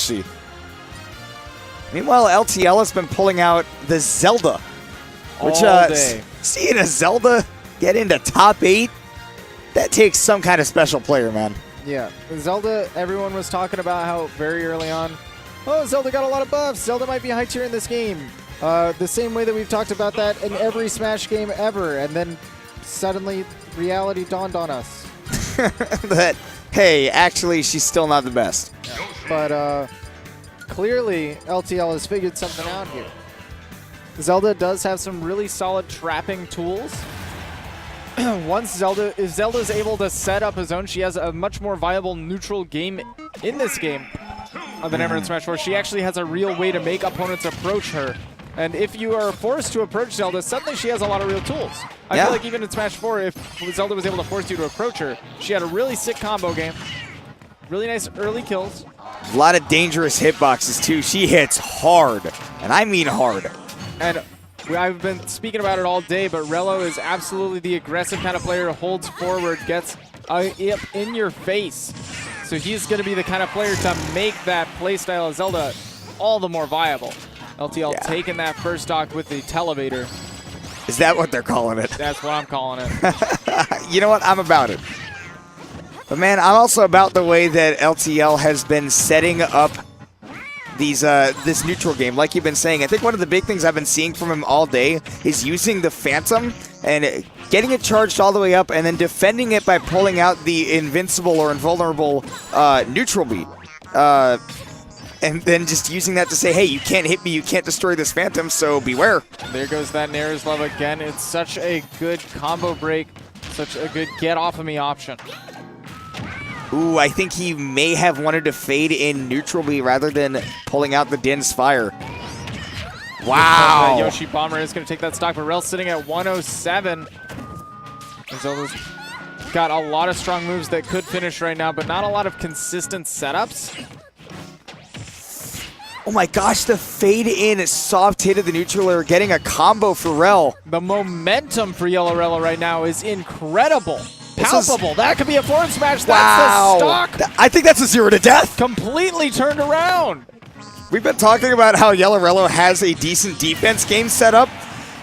Yoshi. Meanwhile, LTL has been pulling out the Zelda. Which, seeing a Zelda get into top 8, that takes some kind of special player, man. Yeah, Zelda, everyone was talking about how very early on, oh, Zelda got a lot of buffs. Zelda might be high tier in this game. The same way that we've talked about that in every Smash game ever. And then suddenly reality dawned on us. That, hey, actually, she's still not the best. Yeah. But clearly, LTL has figured something out here. Zelda does have some really solid trapping tools. Once if Zelda is able to set up his own, she has a much more viable neutral game in this game than ever in Smash 4. She actually has a real way to make opponents approach her. And if you are forced to approach Zelda, suddenly she has a lot of real tools. I feel like even in Smash 4, if Zelda was able to force you to approach her, she had a really sick combo game. Really nice early kills. A lot of dangerous hitboxes, too. She hits hard, and I mean hard. And I've been speaking about it all day, but Rello is absolutely the aggressive kind of player, holds forward, gets in your face. So he's going to be the kind of player to make that playstyle of Zelda all the more viable. LTL taking that first stock with the Televator. Is that what they're calling it? That's what I'm calling it. You know what? I'm about it. But, man, I'm also about the way that LTL has been setting up this neutral game. Like you've been saying, I think one of the big things I've been seeing from him all day is using the Phantom and getting it charged all the way up and then defending it by pulling out the invincible or invulnerable neutral beat. And then just using that to say, hey, you can't hit me, you can't destroy this Phantom, so beware. There goes that Nair's Love again. It's such a good combo break, such a good get off of me option. Ooh, I think he may have wanted to fade in neutral B rather than pulling out the Din's Fire. Wow. Yoshi Bomber is going to take that stock, but Rel's sitting at 107. Zelda's got a lot of strong moves that could finish right now, but not a lot of consistent setups. Oh my gosh, the fade in soft hit of the neutral air, getting a combo for Rel. The momentum for YellowRello right now is incredible. Palpable. That could be a forward smash. Wow. That's the stock. I think that's a 0 to death. Completely turned around. We've been talking about how YellowRello has a decent defense game set up,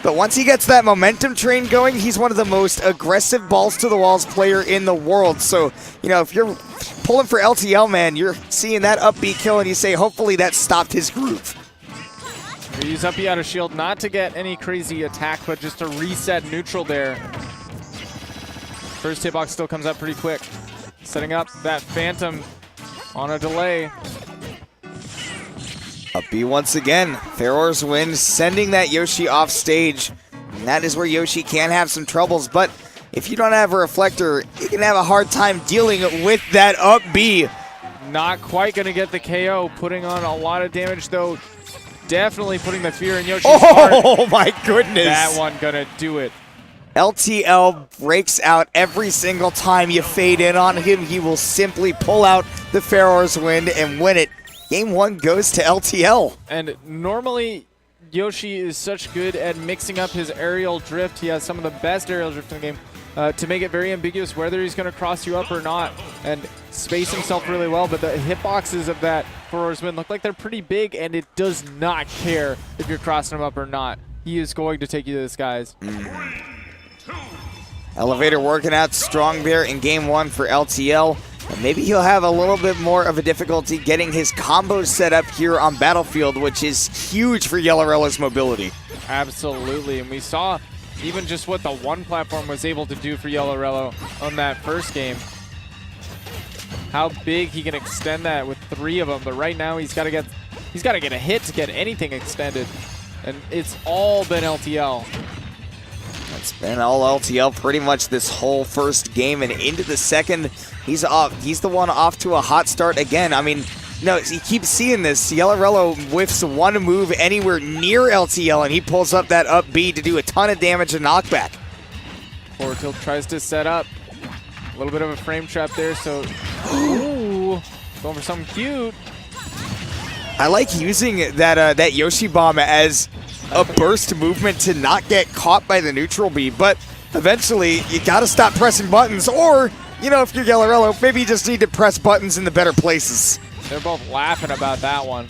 but once he gets that momentum train going, he's one of the most aggressive balls to the walls player in the world. So, you know, if you're pulling for LTL, man, you're seeing that up B kill and you say, hopefully that stopped his groove. We use up B out of shield, not to get any crazy attack, but just to reset neutral there. First hitbox still comes up pretty quick. Setting up that Phantom on a delay. Up B once again. Feror's win, sending that Yoshi off stage. And that is where Yoshi can have some troubles, but if you don't have a reflector, you can have a hard time dealing with that up B. Not quite going to get the KO, putting on a lot of damage, though. Definitely putting the fear in Yoshi's heart. Oh my goodness. That one going to do it. LTL breaks out every single time you fade in on him. He will simply pull out the Feror's win and win it. Game 1 goes to LTL. And normally, Yoshi is such good at mixing up his aerial drift. He has some of the best aerial drift in the game to make it very ambiguous whether he's going to cross you up or not and space himself really well. But the hitboxes of that Feror's win look like they're pretty big, and it does not care if you're crossing him up or not. He is going to take you to the skies. Elevator working out strong there in Game 1 for LTL. And maybe he'll have a little bit more of a difficulty getting his combos set up here on Battlefield, which is huge for YellowRello's mobility. Absolutely, and we saw even just what the one platform was able to do for YellowRello on that first game. How big he can extend that with 3 of them, but right now he's got to get a hit to get anything extended, and it's all been LTL. It's been all LTL pretty much this whole first game, and into the second, he's off. He's the one off to a hot start again. I mean, no, he keeps seeing this. YellowRello whiffs one move anywhere near LTL, and he pulls up that up B to do a ton of damage and knockback. Forward tilt tries to set up. A little bit of a frame trap there, so ooh, going for something cute. I like using that Yoshi bomb as a burst movement to not get caught by the neutral B, but eventually you gotta stop pressing buttons, or, you know, if you're YellowRello, maybe you just need to press buttons in the better places. They're both laughing about that one.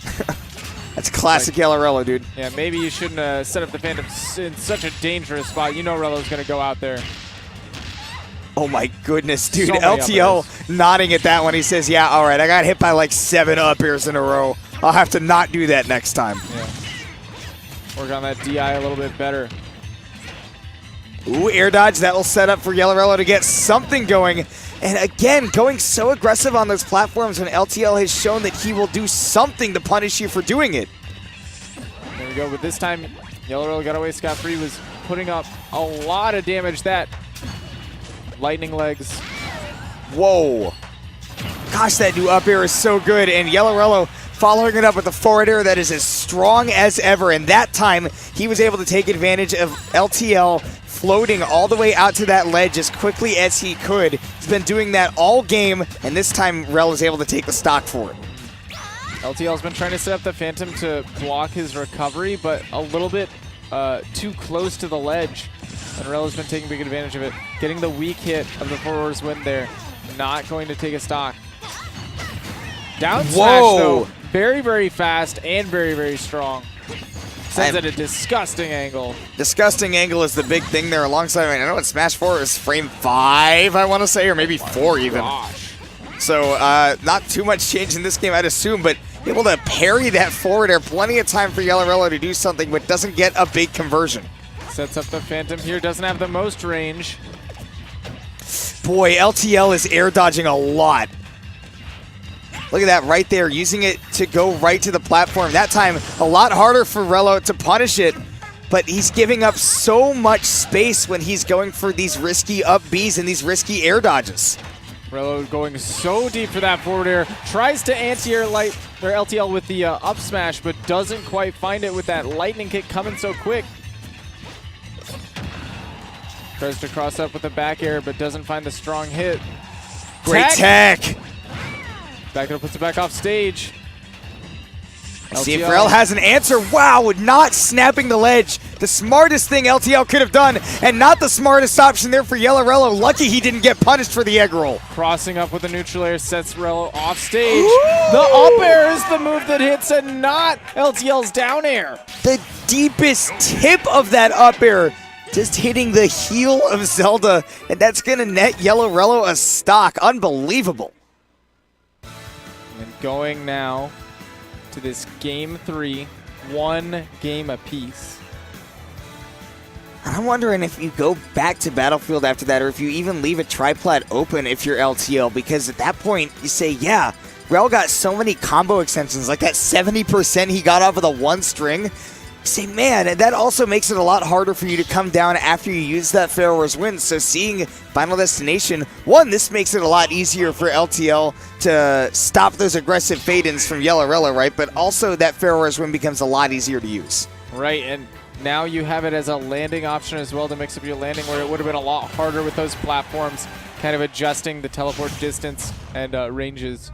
That's classic YellowRello, dude. Yeah, maybe you shouldn't set up the Phantom in such a dangerous spot. You know Rello's going to go out there. Oh my goodness, dude. So LTL nodding at that one. He says, yeah, all right, I got hit by like 7 up airs in a row. I'll have to not do that next time. Yeah. Work on that DI a little bit better. Ooh, air dodge. That will set up for YellowRello to get something going. And again, going so aggressive on those platforms when LTL has shown that he will do something to punish you for doing it. There we go, but this time YellowRello got away scot-free, was putting up a lot of damage. That lightning legs. Whoa. Gosh, that new up air is so good. And YellowRello following it up with a forward air that is as strong as ever. And that time, he was able to take advantage of LTL floating all the way out to that ledge as quickly as he could. He's been doing that all game, and this time Rel is able to take the stock for it. LTL's been trying to set up the Phantom to block his recovery, but a little bit too close to the ledge. And Rel has been taking big advantage of it. Getting the weak hit of the forwards win there. Not going to take a stock. Down smash, though. Very, very fast and very, very strong. Sends at a disgusting angle. Disgusting angle is the big thing there alongside. I know in Smash 4 is frame 5, I want to say, or maybe 4 even. Gosh. So not too much change in this game, I'd assume, but able to parry that forward air. Plenty of time for YellowRello to do something, but doesn't get a big conversion. Sets up the Phantom here. Doesn't have the most range. Boy, LTL is air dodging a lot. Look at that right there, using it to go right to the platform. That time, a lot harder for Rello to punish it, but he's giving up so much space when he's going for these risky up Bs and these risky air dodges. Rello going so deep for that forward air. Tries to anti-air light or LTL with the up smash, but doesn't quite find it with that lightning kick coming so quick. Tries to cross up with the back air, but doesn't find the strong hit. Great tech. Back up, puts it back off stage. See if Rel has an answer. Wow, not snapping the ledge. The smartest thing LTL could have done, and not the smartest option there for YellowRello. Lucky he didn't get punished for the egg roll. Crossing up with the neutral air sets Rello off stage. Ooh. The up air is the move that hits and not LTL's down air. The deepest tip of that up air just hitting the heel of Zelda, and that's going to net YellowRello a stock. Unbelievable. And going now to this game 3, 1 game apiece. I'm wondering if you go back to Battlefield after that, or if you even leave a triplat open if you're LTL, because at that point you say, yeah, Rel got so many combo extensions, like that 70% he got off of the one string. You say, man, and that also makes it a lot harder for you to come down after you use that Pharaoh's win. So seeing Final Destination, one, this makes it a lot easier for LTL to stop those aggressive fade-ins from YellowRello, right? But also that Pharaoh's win becomes a lot easier to use. Right, and now you have it as a landing option as well to mix up your landing, where it would have been a lot harder with those platforms, kind of adjusting the teleport distance and ranges.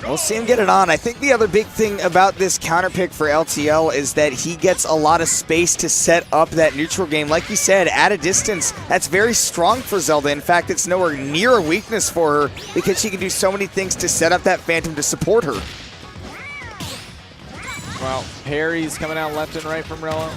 We'll see him get it on. I think the other big thing about this counter pick for LTL is that he gets a lot of space to set up that neutral game. Like you said, at a distance, that's very strong for Zelda. In fact, it's nowhere near a weakness for her because she can do so many things to set up that Phantom to support her. Well, parries coming out left and right from Rello.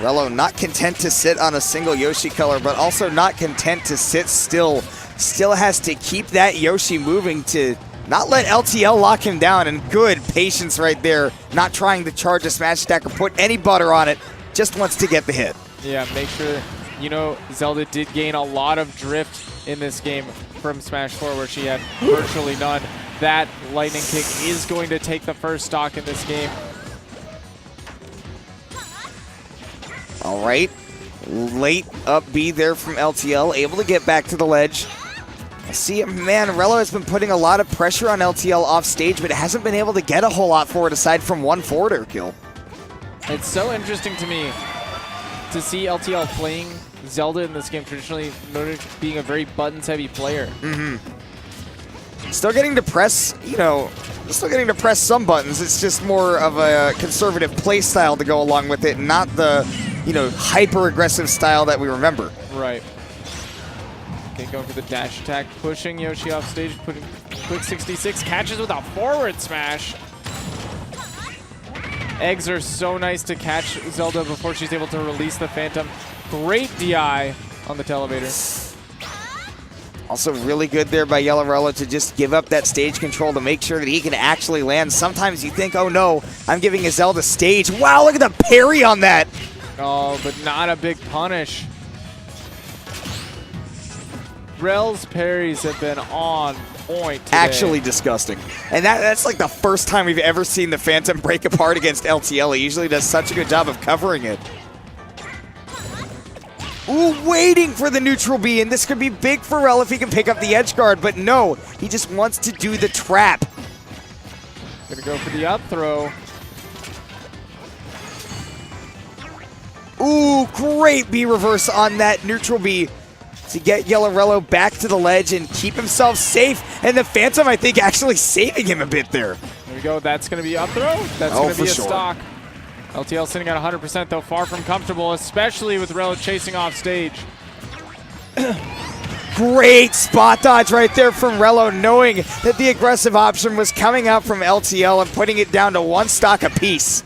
Rello not content to sit on a single Yoshi color, but also not content to sit still. Still has to keep that Yoshi moving to not let LTL lock him down, and good patience right there. Not trying to charge a smash attack or put any butter on it, just wants to get the hit. Yeah, make sure, you know, Zelda did gain a lot of drift in this game from Smash 4 where she had virtually none. That lightning kick is going to take the first stock in this game. All right, late up B there from LTL, able to get back to the ledge. I see it, man, Rello has been putting a lot of pressure on LTL off stage, but hasn't been able to get a whole lot for it aside from one forward air kill. It's so interesting to me to see LTL playing Zelda in this game, traditionally noted being a very buttons-heavy player. Still getting to press, you know, still getting to press some buttons. It's just more of a conservative play style to go along with it, not the you know, hyper-aggressive style that we remember. Right. Okay, going for the dash attack, pushing Yoshi off stage, putting quick 66, catches with a forward smash. Eggs are so nice to catch Zelda before she's able to release the Phantom. Great DI on the televator. Also really good there by YellowRello to just give up that stage control to make sure that he can actually land. Sometimes you think, oh no, I'm giving a Zelda stage. Wow, look at the parry on that. Oh, but not a big punish. Rel's parries have been on point today. Actually disgusting. And that's like the first time we've ever seen the Phantom break apart against LTL. He usually does such a good job of covering it. Ooh, waiting for the neutral B, and this could be big for Rel if he can pick up the edge guard, but no, he just wants to do the trap. Gonna go for the up throw. Ooh, great B reverse on that neutral B to get YellowRello back to the ledge and keep himself safe. And the Phantom, I think, actually saving him a bit there. There we go. That's going to be up throw. That's going to be a stock. LTL sitting at 100%, though, far from comfortable, especially with Rello chasing off stage. Great spot dodge right there from Rello, knowing that the aggressive option was coming out from LTL and putting it down to one stock apiece.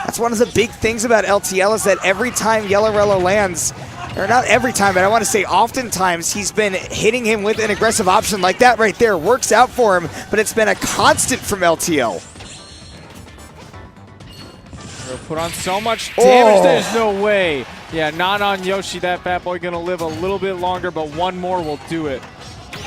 That's one of the big things about LTL is that every time YellowRello lands, or not every time, but I want to say oftentimes, he's been hitting him with an aggressive option like that right there. Works out for him, but it's been a constant from LTL. They'll put on so much damage, there's no way. Yeah, not on Yoshi. That fat boy gonna live a little bit longer, but one more will do it.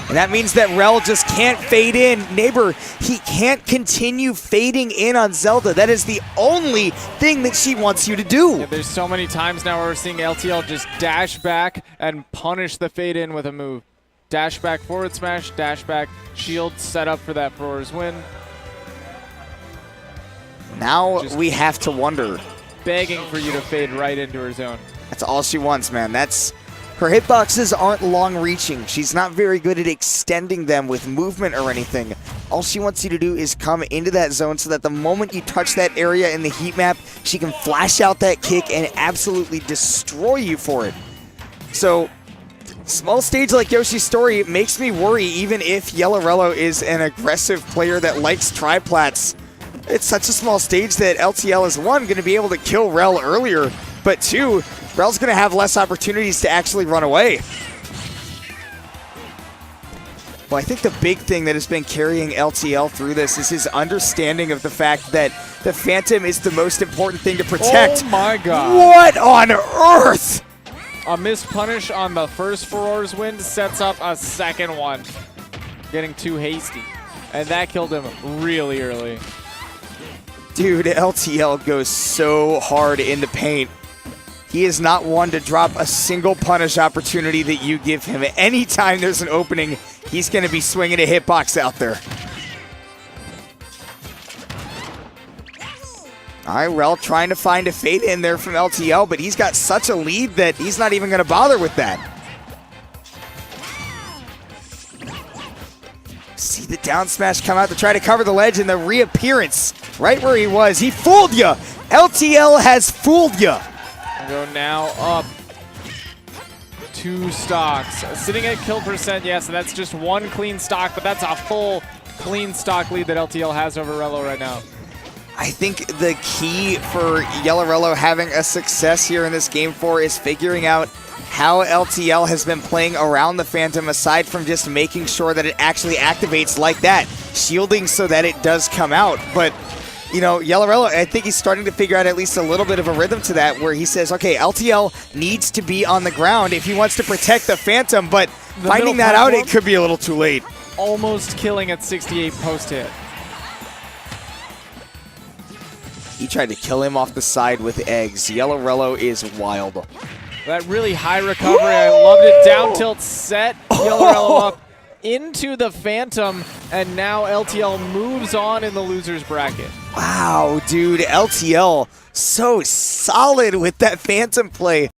And that means that Rel just can't fade in. Neighbor, he can't continue fading in on Zelda. That is the only thing that she wants you to do. Yeah, there's so many times now where we're seeing LTL just dash back and punish the fade in with a move. Dash back forward smash, dash back, shield set up for that Roar's win. Now Just we have to wonder. Begging for you to fade right into her zone. That's all she wants, man. Her hitboxes aren't long-reaching. She's not very good at extending them with movement or anything. All she wants you to do is come into that zone so that the moment you touch that area in the heat map, she can flash out that kick and absolutely destroy you for it. So, small stage like Yoshi's Story makes me worry even if YellowRello is an aggressive player that likes triplats. It's such a small stage that LTL is, one, going to be able to kill Rel earlier, but two, Rel's going to have less opportunities to actually run away. Well, I think the big thing that has been carrying LTL through this is his understanding of the fact that the Phantom is the most important thing to protect. Oh my god. What on earth? A missed punish on the first Roar's win sets up a second one. Getting too hasty. And that killed him really early. Dude, LTL goes so hard in the paint. He is not one to drop a single punish opportunity that you give him. Anytime there's an opening, he's going to be swinging a hitbox out there. All right, Rel trying to find a fade in there from LTL, but he's got such a lead that he's not even going to bother with that. See the down smash come out to try to cover the ledge, and the reappearance right where he was. He fooled you. LTL has fooled you. Go now up 2 stocks. Sitting at kill percent, yes, that's just one clean stock, but that's a full clean stock lead that LTL has over Rello right now. I think the key for YellowRello having a success here in this Game 4 is figuring out how LTL has been playing around the Phantom aside from just making sure that it actually activates like that, shielding so that it does come out. But you know, YellowRello, I think he's starting to figure out at least a little bit of a rhythm to that where he says, okay, LTL needs to be on the ground if he wants to protect the Phantom, but finding that out, it could be a little too late. Almost killing at 68 post-hit. He tried to kill him off the side with eggs. YellowRello is wild. That really high recovery, I loved it. Down tilt set, YellowRello up into the Phantom, and now LTL moves on in the loser's bracket. Wow, dude, LTL so solid with that Phantom play.